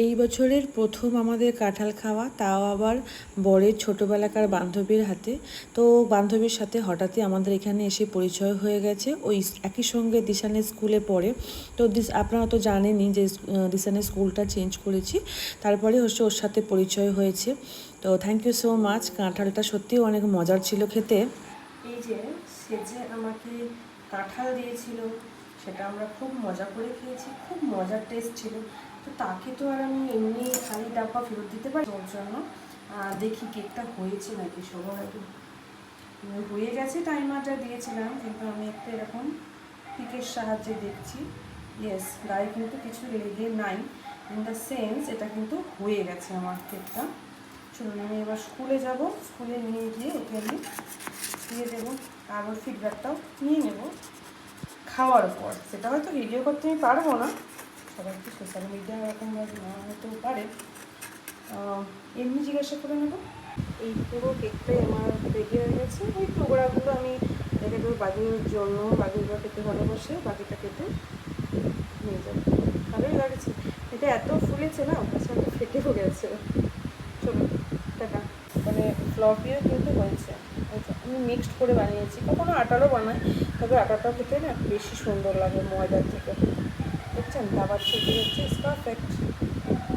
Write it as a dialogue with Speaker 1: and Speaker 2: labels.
Speaker 1: এই বছরের প্রথম আমাদের কাঁঠাল খাওয়া, তাও আবার বরের ছোটোবেলাকার বান্ধবীর হাতে। তো বান্ধবীর সাথে হঠাৎই আমাদের এখানে এসে পরিচয় হয়ে গেছে। ওই একই সঙ্গে দিশানের স্কুলে পড়ে। তো আপনারা তো জানেনই যে দিশানের স্কুলটা চেঞ্জ করেছি, তারপরে হচ্ছে ওর সাথে পরিচয় হয়েছে। তো থ্যাংক ইউ সো মাচ। কাঁঠালটা সত্যিই অনেক মজার ছিল খেতে। এই যে সে যে আমাকে কাঁঠাল দিয়েছিল, সেটা আমরা খুব মজা করে খেয়েছি, খুব মজার টেস্ট ছিল। তো তাকে তো আর আমি এমনি খালি ডাব্বা ফেরত দিতে পারি, ওর জন্য দেখি কেকটা হয়েছে নাকি। সবার আগে হয়ে গেছে, টাইমারটা দিয়েছিলাম, কিন্তু আমি একটা এরকম পিকের সাহায্যে দেখছি। ইয়েস, গায়ে কিন্তু কিছু লেগে নাই, ইন দ্য সেন্স এটা কিন্তু হয়ে গেছে আমার কেকটা। চলুন আমি এবার স্কুলে যাব, স্কুলে নিয়ে গিয়ে ওকে আমি দিয়ে দেবো, আর ওর ফিডব্যাকটাও নিয়ে নেবো খাওয়ার পর। সেটা হয়তো ভিডিও করতে আমি পারবো না, সবাইকে সোশ্যাল মিডিয়া এরকমভাবে না হতেও পারে, এমনি জিজ্ঞাসা করে নেবো। এই পুরো কেকটাই আমার রেডি হয়ে গেছে। ওই টুকরাগুলো আমি রেখে দেবো বাকির জন্য, বাকিগুলো খেতে ভালোবাসে, বাকিটা কেটে নিয়ে যাবো। ভালোই লাগছে, এটা এত ফুলেছে না, কাছে এত ফেটেও গেছে। চলো টাটা। মানে ফ্লপিও কিন্তু হয়েছে, আমি মিক্সড করে বানিয়েছি, কখনো আটারও বানাই, তবে আটাটা খেতে না বেশি সুন্দর লাগে ময়দার থেকে। দেখছেন দাবার ছেড়ে হচ্ছে, ইজ পারফেক্ট।